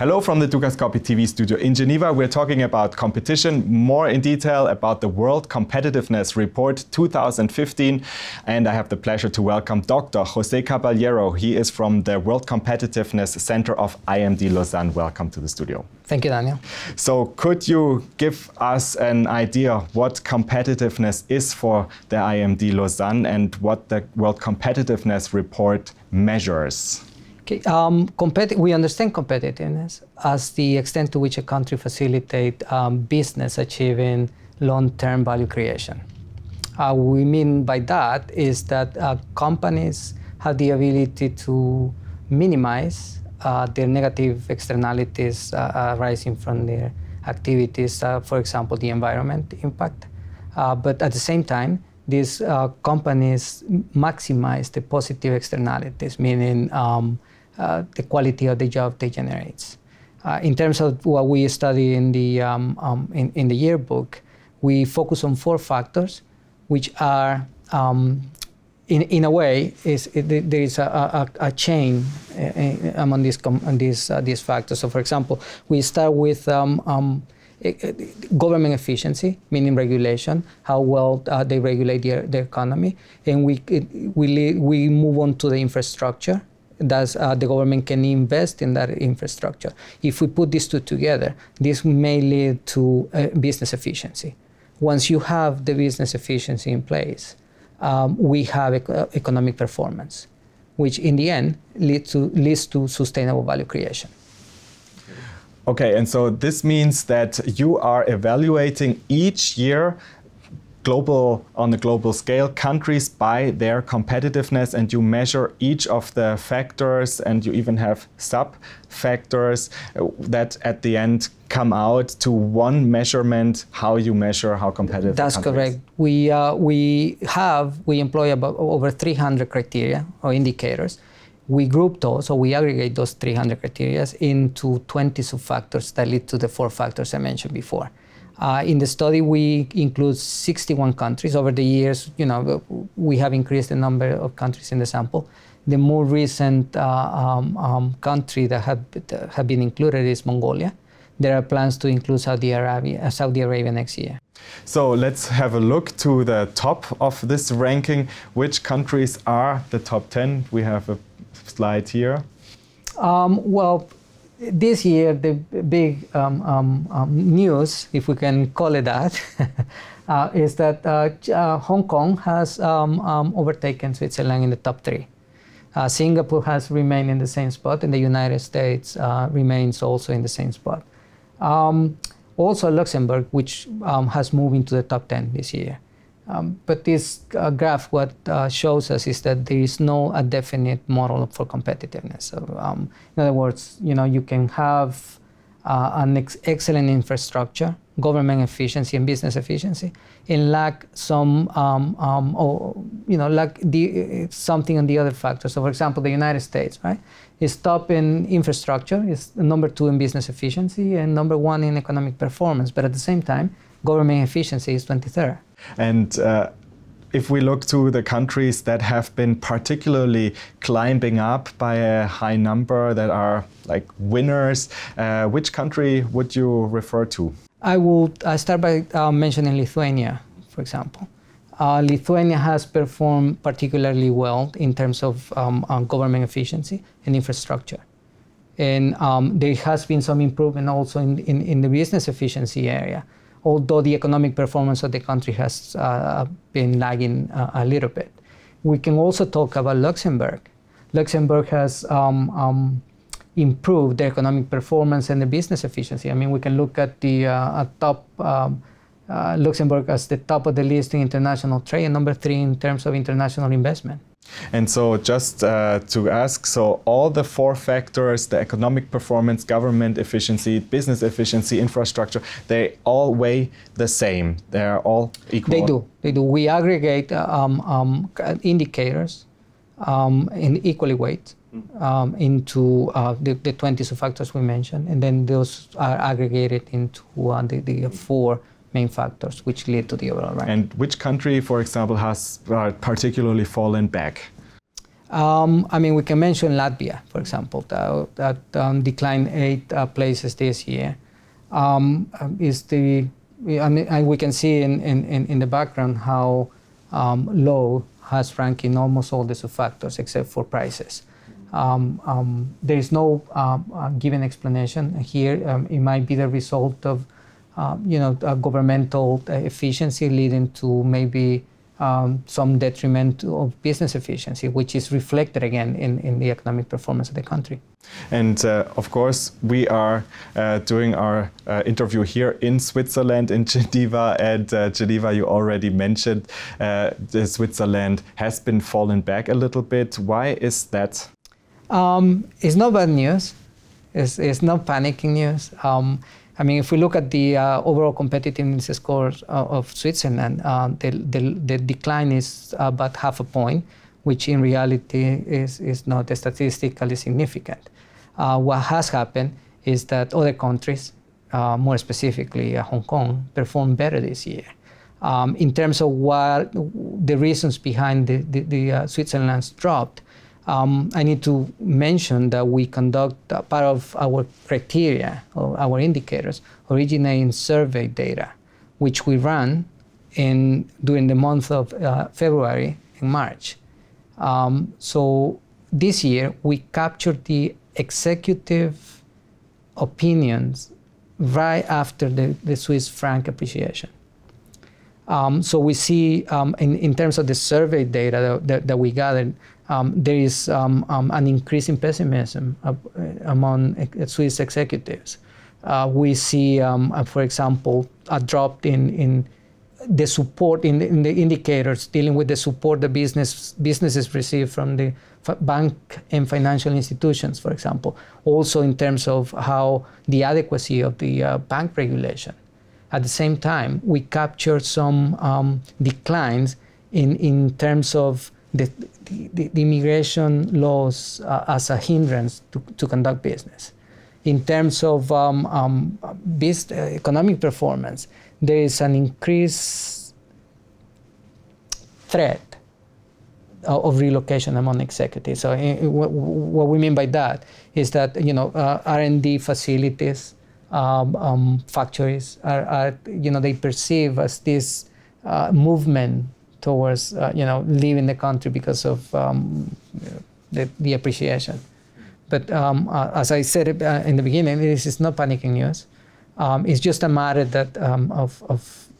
Hello from the Dukascopy TV studio in Geneva. We're talking about competition, more in detail about the World Competitiveness Report 2015. And I have the pleasure to welcome Dr. José Caballero. He is from the World Competitiveness Center of IMD Lausanne. Welcome to the studio. Thank you, Daniel. So could you give us an idea what competitiveness is for the IMD Lausanne and what the World Competitiveness Report measures? Okay. We understand competitiveness as the extent to which a country facilitates business achieving long-term value creation. What we mean by that is that companies have the ability to minimize their negative externalities arising from their activities, for example, the environment impact. But at the same time, these companies maximize the positive externalities, meaning the quality of the job they generate. In terms of what we study in the yearbook, we focus on 4 factors, which are, in a way, there is a chain among these factors. So, for example, we start with government efficiency, meaning regulation, how well they regulate the economy, and we move on to the infrastructure. Thus, the government can invest in that infrastructure. If we put these two together, this may lead to business efficiency. Once you have the business efficiency in place, we have economic performance, which in the end leads to sustainable value creation. Okay, and so this means that you are evaluating each year on a global scale, countries by their competitiveness, and you measure each of the factors, and you even have sub-factors that at the end come out to one measurement, how you measure how competitive That's correct. We employ about over 300 criteria or indicators. We group those, or we aggregate those 300 criteria into 20 sub-factors that lead to the 4 factors I mentioned before. In the study, we include 61 countries. Over the years, we have increased the number of countries in the sample. The more recent country that have been included is Mongolia. There are plans to include Saudi Arabia next year. So let's have a look to the top of this ranking. Which countries are the top 10? We have a slide here. Well, this year, the big news, if we can call it that, is that Hong Kong has overtaken Switzerland in the top 3. Singapore has remained in the same spot, and the United States remains also in the same spot. Also Luxembourg, which has moved into the top 10 this year. But this graph, what shows us is that there is no definite model for competitiveness. So, in other words, you can have an excellent infrastructure, government efficiency, and business efficiency, and lack some, lack something on the other factors. So, for example, the United States, right, is top in infrastructure, is number 2 in business efficiency, and number 1 in economic performance. But at the same time, government efficiency is 23rd. And if we look to the countries that have been particularly climbing up by a high number, that are like winners, which country would you refer to? I start by mentioning Lithuania, for example. Lithuania has performed particularly well in terms of government efficiency and infrastructure. And there has been some improvement also in the business efficiency area, although the economic performance of the country has been lagging a little bit. We can also talk about Luxembourg. Luxembourg has improved the economic performance and the business efficiency. I mean, we can look at the top, Luxembourg as the top of the list in international trade and number 3 in terms of international investment. And so just to ask, so all the 4 factors, the economic performance, government efficiency, business efficiency, infrastructure, they all weigh the same. They're all equal? They do. We aggregate indicators in equally weight into the 20 factors we mentioned, and then those are aggregated into the 4 main factors which lead to the overall rank. And which country, for example, has particularly fallen back? I mean, we can mention Latvia, for example, that declined 8 places this year. We can see in the background how low has ranked in almost all the subfactors except for prices. There is no given explanation here. It might be the result of governmental efficiency leading to maybe some detriment of business efficiency, which is reflected again in the economic performance of the country. And of course, we are doing our interview here in Switzerland, in Geneva. And Geneva, you already mentioned, Switzerland has been fallen back a little bit. Why is that? It's not bad news. It's not panicking news. I mean, if we look at the overall competitiveness scores of Switzerland, the decline is about 0.5 point, which in reality is not statistically significant. What has happened is that other countries, more specifically Hong Kong, performed better this year. In terms of what the reasons behind the Switzerland's drop, I need to mention that we conduct part of our criteria, or our indicators, originating survey data, which we run during the month of February and March. So this year, we captured the executive opinions right after the Swiss franc appreciation. So we see, in terms of the survey data that we gathered, there is an increase in pessimism among Swiss executives. We see, for example, a drop in the support in the indicators dealing with the support the businesses receive from the bank and financial institutions, for example. Also in terms of how the adequacy of the bank regulation. At the same time, we capture some declines in terms of the immigration laws as a hindrance to conduct business. In terms of economic performance, there is an increased threat of relocation among executives. So what we mean by that is that R&D facilities, factories they perceive as this movement towards leaving the country because of the appreciation. But as I said in the beginning, this is not panicking news. It's just a matter that of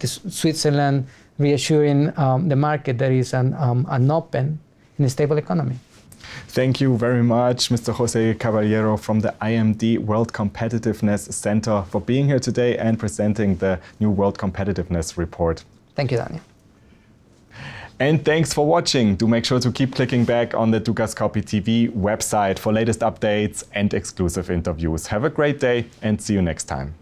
Switzerland reassuring the market there is an open and stable economy. Thank you very much, Mr. José Caballero from the IMD World Competitiveness Center for being here today and presenting the new World Competitiveness Report. Thank you, Daniel. And thanks for watching. Do make sure to keep clicking back on the Dukascopy TV website for latest updates and exclusive interviews. Have a great day and see you next time.